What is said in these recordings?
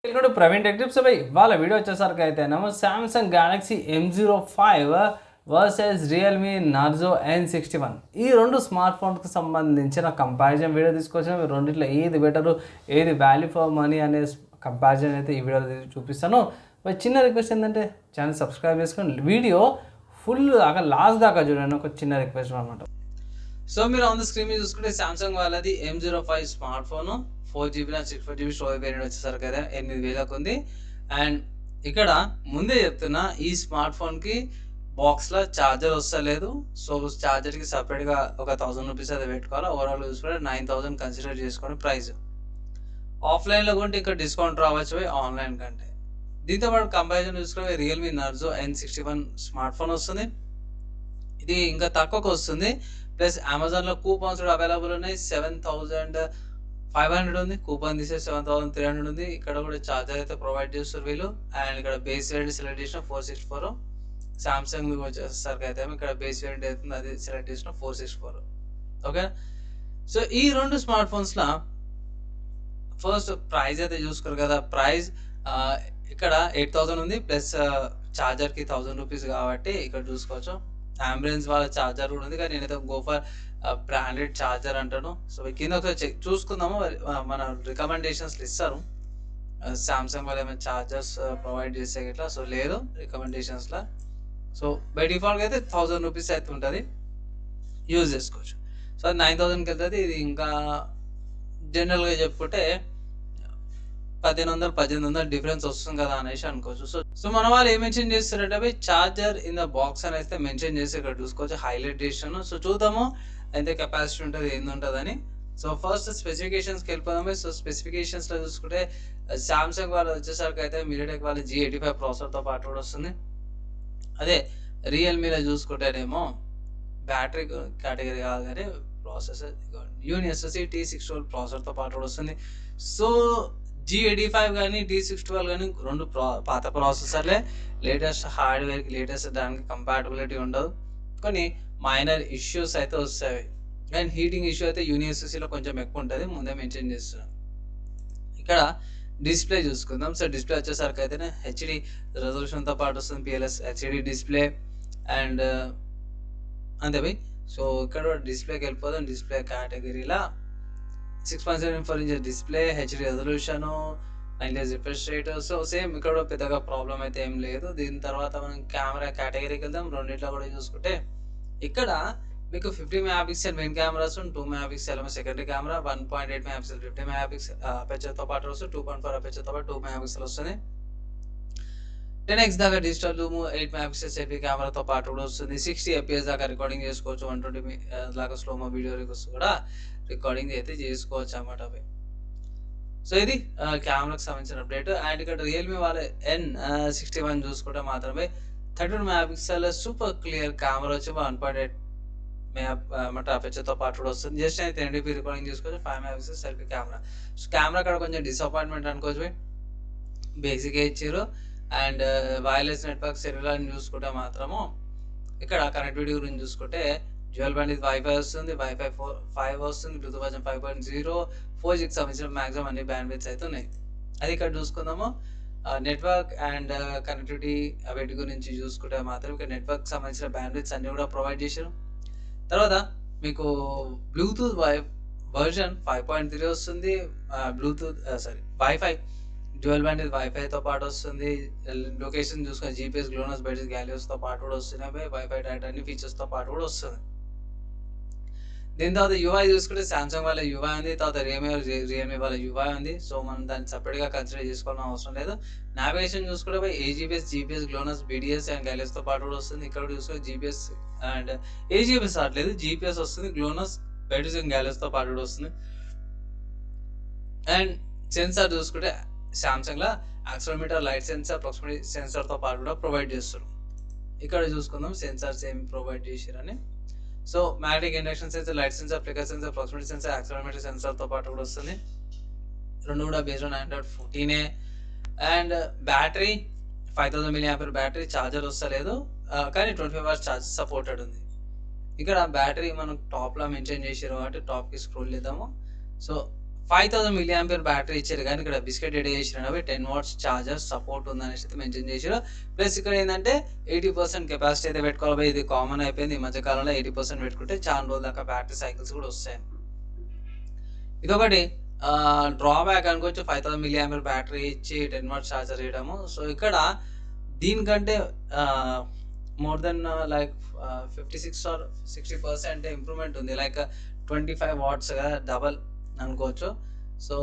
Welcome to Praveen tech tips. ఇవాళ video వచ్చేసరికి అయితేనేమో Samsung Galaxy M05 versus Realme Narzo N61 ఈ రెండు స్మార్ట్ ఫోన్కి సంబంధించిన కంపారిజన్ వీడియో తీసుకొచ్చాను. రెండిట్లో ఏది బెటరు, ఏది వాల్యూ ఫర్ మనీ అనే కంపారిజన్ అయితే ఈ వీడియోలో చూపిస్తాను. చిన్న రిక్వెస్ట్ ఏంటంటే ఛానల్ సబ్స్క్రైబ్ చేసుకొని వీడియో ఫుల్ దాకా లాస్ట్ దాకా చూడండి. ఒక చిన్న రిక్వెస్ట్ అనమాట. సో మీరు ఆన్ ద స్క్రీన్ మీద చూసుకుంటే సామ్సంగ్ వాళ్ళది M05 smart phone 4GB 64GB storage variant వచ్చేసరికి అయితే 8000కు ఉంది. అండ్ ఇక్కడ ముందే చెప్తున్నా, ఈ స్మార్ట్ ఫోన్కి బాక్స్లో ఛార్జర్ వస్తలేదు. సో ఛార్జర్కి సపరేట్గా ఒక 1000 రూపీస్ అయితే పెట్టుకోవాలి. ఓవరాల్ చూసుకుంటే 9000 కన్సిడర్ చేసుకొని ప్రైస్. ఆఫ్లైన్లో కొంటే ఇంకా డిస్కౌంట్ రావచ్చు ఆన్లైన్ కంటే. దీంతో పాటు కంపారిజన్ చూసుకుంటే Realme Narzo N61 smart phone వస్తుంది. ఇది ఇంకా తక్కువకు వస్తుంది. ప్లస్ అమెజాన్లో కూపన్స్ కూడా అవైలబుల్ ఉన్నాయి. 7500 ఉంది, కూపన్ తీసే 7300 ఉంది. ఇక్కడ కూడా ఛార్జర్ అయితే ప్రొవైడ్ చేస్తారు వీళ్ళు. అండ్ ఇక్కడ బేస్ వేరియంట్ సెలెక్ట్ చేసిన 464. సామ్సంగ్ వచ్చేసరికి అయితే ఇక్కడ బేస్ వేరియంట్ అవుతుంది, అది సెలెక్ట్ చేసిన 464. ఓకే, సో ఈ రెండు స్మార్ట్ ఫోన్స్లో ఫస్ట్ ప్రైస్ అయితే చూసుకోరు కదా. ప్రైస్ ఇక్కడ 8000 ఉంది, ప్లస్ ఛార్జర్కి 1000 రూపీస్ కాబట్టి ఇక్కడ చూసుకోవచ్చు. అంబులెన్స్ వాళ్ళ ఛార్జర్ కూడా ఉంది, కానీ నేనైతే గోఫర్ బ్రాండెడ్ ఛార్జర్ అంటాను. సో కింద ఒకసారి చెక్ చూసుకుందాము. మన రికమెండేషన్స్లు ఇస్తారు సామ్సంగ్ వాళ్ళు ఏమైనా ఛార్జర్స్ ప్రొవైడ్ చేసే ఇట్లా. సో లేదు రికమెండేషన్స్లో. సో బై డిఫాల్ట్గా అయితే 1000 రూపీస్ అయితే ఉంటుంది, యూజ్ చేసుకోవచ్చు. సో అది 9000కి వెళ్తుంది. ఇది ఇంకా జనరల్గా చెప్పుకుంటే 1800 డిఫరెన్స్ వస్తుంది కదా అనేసి అనుకోవచ్చు. సో మన వాళ్ళు ఏం మెన్షన్ చేస్తారంటే చార్జర్ ఇన్ ద బాక్స్ అని అయితే మెన్షన్ చేసి ఇక్కడ చూసుకోవచ్చు, హైలైట్ చేసాను. సో చూద్దాము అయితే కెపాసిటీ ఉంటుంది, ఏంది ఉంటుంది అని. సో ఫస్ట్ స్పెసిఫికేషన్స్కి వెళ్ళిపోదాము. సో స్పెసిఫికేషన్స్లో చూసుకుంటే సామ్సంగ్ వాళ్ళు వచ్చేసరికి అయితే మీడియాటెక్ వాళ్ళ G85 ప్రాసెసర్తో పాటు కూడా వస్తుంది. అదే రియల్మీలో చూసుకుంటేనేమో బ్యాటరీ కేటగిరీ కాదు కానీ ప్రాసెసర్ యూనిఎస్ఎస్సి T612 ప్రాసెసర్తో పాటు కూడా వస్తుంది. సో G85 కానీ T612 కానీ రెండు పాత ప్రాసెసర్లే. లేటెస్ట్ హార్డ్వేర్కి లేటెస్ట్ దానికి కంపాటబిలిటీ ఉండదు, కానీ మైనర్ ఇష్యూస్ అయితే వస్తాయి. అండ్ హీటింగ్ ఇష్యూ అయితే యూనిఎస్ఎస్సిలో కొంచెం ఎక్కువ ఉంటుంది, ముందే మెన్షన్ చేస్తున్నాం. ఇక్కడ డిస్ప్లే చూసుకుందాం. సో డిస్ప్లే వచ్చేసరికి అయితే HD రెజల్యూషన్తో పాటు వస్తుంది, PLS HD డిస్ప్లే. అండ్ అంతే బై. సో ఇక్కడ డిస్ప్లేకి వెళ్ళిపోదాం. డిస్ప్లే కేటగిరీలా 6.74 inches display, HD resolution, 90 refresh rate. So same ఇక్కడ పెద్దగా ప్రాబ్లం అయితే ఏం లేదు. దీని తర్వాత మనం కెమెరా కేటగిరీకి వెళ్దాం. రెండింటిలో కూడా చూసుకుంటే ఇక్కడ మీకు 50 megapixel main cameras, 2 megapixel secondary camera, 1.8 megapixel 50 megapixel అపెచర్తో పాటు వస్తుంది, 2.4 అపెచర్తో పాటు 2 మెగాపిక్సెల్ వస్తుంది. 10x దాకా డిజిటల్ జూమ్, 8 మెగాపిక్సెల్ సెల్ఫీ కెమెరాతో పాటు కూడా వస్తుంది. 60 FPS దాకా రికార్డింగ్ చేసుకోవచ్చు, 120 దాకా స్లోమో వీడియో కూడా రికార్డింగ్ అయితే చేసుకోవచ్చు అన్నమాట. సో ఇది కెమెరాకి సంబంధించిన అప్డేట్. అండ్ ఇక్కడ రియల్మీ వాళ్ళ N61 చూసుకుంటే మాత్రమే 32 మెగాపిక్సెల్ సూపర్ క్లియర్ కెమెరా వచ్చి 1.8 మెగా అపెచర్తో పాటు కూడా వస్తుంది. జస్ట్ అయితే 1080p రికార్డింగ్ చేసుకోవచ్చు, 5 megapixel selfie camera. So camera కూడా కొంచెం డిసప్పాయింట్మెంట్ అనుకోవచ్చు, బేసిక్గా ఇచ్చారు. అండ్ వైర్లెస్ నెట్వర్క్ సెల్యులార్ చూసుకుంటే మాత్రము ఇక్కడ కనెక్టివిటీ గురించి చూసుకుంటే డ్యూయల్ బ్యాండ్ వైఫై వస్తుంది, వైఫై 5 వస్తుంది, బ్లూటూత్ వర్జన్ 5.0, 4Gకి సంబంధించిన మ్యాక్సిమం అన్ని బ్యాండ్ విడ్త్స్ అయితే ఉన్నాయి. అది ఇక్కడ చూసుకుందాము. నెట్వర్క్ అండ్ కనెక్టివిటీ వీటి గురించి చూసుకుంటే మాత్రం ఇక్కడ నెట్వర్క్ సంబంధించిన బ్యాండ్ విడ్త్స్ అన్ని కూడా ప్రొవైడ్ చేశారు. తర్వాత మీకు బ్లూటూత్ వర్జన్ 5.3 వస్తుంది, వైఫై డ్యూయల్ బ్యాండ్ వైఫైతో పాటు వస్తుంది. లొకేషన్ చూసుకొని GPS, గ్లోనస్, బెడ్స్, గ్యాలియోస్తో పాటు కూడా వస్తున్నాయి. వైఫై డేటా అన్ని ఫీచర్స్తో పాటు కూడా వస్తుంది. దీని తర్వాత UI చూసుకుంటే సామ్సంగ్ వాళ్ళ UI ఉంది, తర్వాత రియల్మీ వాళ్ళ UI ఉంది. సో మనం దాన్ని సపరేట్గా కన్సిడర్ చేసుకోవాల్సిన అవసరం లేదు. నావిగేషన్ చూసుకుంటే AGPS, GPS, GLONASS, BDS and గ్యాలియోస్తో పాటు కూడా వస్తుంది. ఇక్కడ చూసుకుంటే GPS అండ్ AGPS రావట్లేదు, GPS వస్తుంది, గ్లోనస్, బెడ్స్ అండ్ గ్యాలియోస్తో పాటు కూడా వస్తుంది. అండ్ సెన్సార్ చూసుకుంటే సామ్సంగ్లో యాక్సిలరోమీటర్, లైట్ సెన్సార్, ప్రాక్సిమిటీ సెన్సార్తో పాటు కూడా ప్రొవైడ్ చేస్తారు. ఇక్కడ చూసుకుందాం సెన్సార్స్ ఏమి ప్రొవైడ్ చేశారని. So magnetic induction sensor, light sensor, flicker sensor, proximity sensor, accelerometer సెన్సార్తో పాటు కూడా వస్తుంది. రెండు కూడా based on Android 14. And battery 5000 mAh battery, charger వస్తలేదు కానీ 25 hours ఛార్జ్ సపోర్టెడ్ ఉంది. ఇక్కడ బ్యాటరీ మనం టాప్లో మెన్షన్ చేసారు కాబట్టి టాప్కి స్క్రోల్ చేద్దాము. సో 5000 mAh బ్యాటరీ ఇచ్చారు, కానీ ఇక్కడ బిస్కెట్ ఎడ్ చేసినారు 10 వాట్స్ ఛార్జర్ సపోర్ట్ ఉందనేసి అయితే మెన్షన్ చేసారు. ప్లస్ ఇక్కడ ఏంటంటే 80% కెపాసిటీ అయితే పెట్టుకోవాలి. ఇది కామన్ అయిపోయింది ఈ మధ్య కాలంలో. 80% పెట్టుకుంటే చాలా రోజుల దాకా బ్యాటరీ సైకిల్స్ కూడా వస్తాయి. ఇదొకటి డ్రాబ్యాక్ అనుకోవచ్చు. 5000 mAh బ్యాటరీ ఇచ్చి 10 వాట్స్ ఛార్జర్ ఇవ్వడము. సో ఇక్కడ దీనికంటే more than like 56 or 60% improvement ఉంది. లైక్ 25 వాట్స్ కదా, డబల్ అనుకోవచ్చు. సో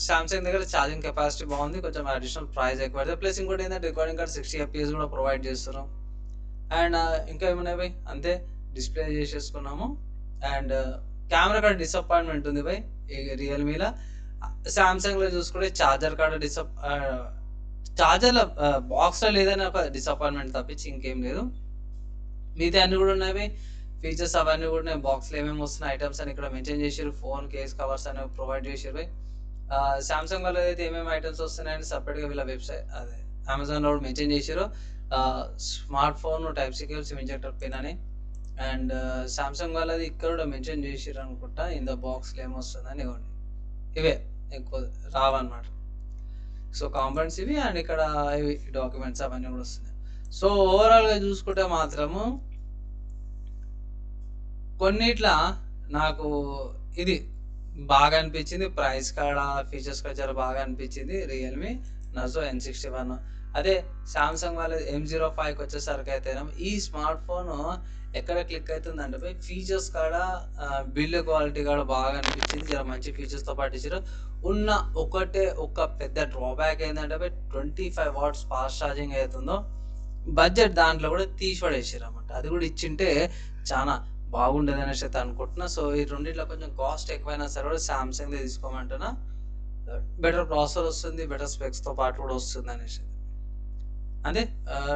సామ్సంగ్ దగ్గర ఛార్జింగ్ కెపాసిటీ బాగుంది, కొంచెం అడిషనల్ ప్రైస్ ఎక్కువ పడుతుంది. ప్లస్ ఇంకోటి ఏంటంటే రికార్డింగ్ కార్డ్ 60 FPS కూడా ప్రొవైడ్ చేస్తారు. అండ్ ఇంకా ఏమున్నాయి భయ్, అంతే డిస్ప్లే చేసేసుకున్నాము. అండ్ కెమెరా కార్డ్ డిసప్పాయింట్మెంట్ ఉంది భయ్ రియల్మీలో. సామ్సంగ్లో చూసుకుంటే ఛార్జర్ కార్డ్ ఛార్జర్లో బాక్స్లో లేదని ఒక డిసప్పాయింట్మెంట్ తప్పించి ఇంకేం లేదు. మిగతా అన్ని కూడా ఉన్నాయి భయ్, ఫీచర్స్ అవన్నీ కూడా ఉన్నాయి. బాక్స్లో ఏమేమి వస్తున్నాయి ఐటమ్స్ అని ఇక్కడ మెన్షన్ చేసారు. ఫోన్ కేస్ కవర్స్ అనేవి ప్రొవైడ్ చేసారు భయ్. సామ్సంగ్ వాళ్ళు అయితే ఏమేమి ఐటమ్స్ వస్తున్నాయని సపరేట్గా వీళ్ళ వెబ్సైట్ అదే అమెజాన్లో కూడా మెన్షన్ చేసారు. Smart phone type C cable SIM injector pin అని. అండ్ సామ్సంగ్ వాళ్ళది ఇక్కడ కూడా మెన్షన్ చేసారు అనుకుంటా. ఇన్ ద బాక్స్లో ఏమొస్తుందని ఇవ్వండి, ఇవే ఎక్కువ రావన్నమాట. సో కాంపౌండ్స్ ఇవి, అండ్ ఇక్కడ ఇవి డాక్యుమెంట్స్ అవన్నీ కూడా వస్తున్నాయి. సో ఓవరాల్గా చూసుకుంటే మాత్రము కొన్నిట్లా నాకు ఇది బాగా అనిపించింది. ప్రైస్ కాడ ఫీచర్స్ కాడ చాలా బాగా అనిపించింది రియల్మీ నర్జో N61. అదే సామ్సంగ్ వాళ్ళ M05కి వచ్చేసరికి అయితే ఈ స్మార్ట్ ఫోన్ ఎక్కడ క్లిక్ అవుతుందంటే పోయి ఫీచర్స్ కాడ బిల్డ్ క్వాలిటీ కాడ బాగా అనిపించింది. చాలా మంచి ఫీచర్స్తో పాటు ఇచ్చారు. ఉన్న ఒక పెద్ద డ్రాబ్యాక్ ఏంటంటే పోయి 25 వాట్స్ ఫాస్ట్ ఛార్జింగ్ అవుతుందో బడ్జెట్ దాంట్లో కూడా తీసి పడేసారు అన్నమాట. అది కూడా ఇచ్చింటే చాలా బాగుండేది అనేసి అయితే అనుకుంటున్నా. సో ఈ రెండిట్లో కొంచెం కాస్ట్ ఎక్కువైనా సరే కూడా సామ్సంగ్ తీసుకోమంటున్నా. బెటర్ ప్రాసెసర్ వస్తుంది, బెటర్ స్పెక్స్తో పాటు కూడా వస్తుంది అనేసి. అంటే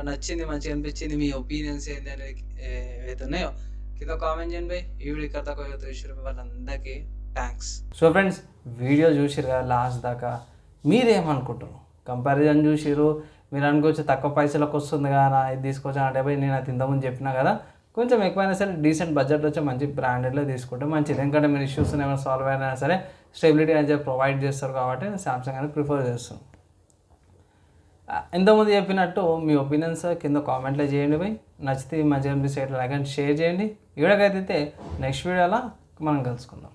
నచ్చింది, మంచిగా అనిపించింది. మీ ఒపీనియన్స్ ఏంటి అనేది ఏవైతే ఉన్నాయో కింద కామెంట్ చేయండి. ఈ వీడియో ఇక్కడ దాకా చూసారు వాళ్ళందరికీ థ్యాంక్స్. సో ఫ్రెండ్స్, వీడియో చూసిరు కదా లాస్ట్ దాకా, మీరేమనుకుంటారు? కంపారిజన్ చూసిరు, మీరు అనుకోవచ్చు తక్కువ పైసలకు వస్తుంది కదా ఇది తీసుకొచ్చా అంటే పోయి నేను అది ఇంతకుముందు చెప్పినా కదా, కొంచెం ఎక్కువైనా సరే డీసెంట్ బడ్జెట్లో వచ్చి మంచి బ్రాండెడ్లో తీసుకుంటే మంచిది. ఎందుకంటే మీరు ఇష్యూస్ ఏమైనా సాల్వ్ అయినా సరే స్టెబిలిటీ అనేది ప్రొవైడ్ చేస్తారు కాబట్టి సామ్సంగ్ అనేది ప్రిఫర్ చేస్తాం. ఇంతకుముందు చెప్పినట్టు మీ ఒపీనియన్స్ కింద కామెంట్లో చేయండి పోయి. నచ్చితే మంచిగా అనిపిస్తే లైక్ అండ్ షేర్ చేయండి. ఈ వీడియోకి అయితే నెక్స్ట్ వీడియోలో మనం కలుసుకుందాం.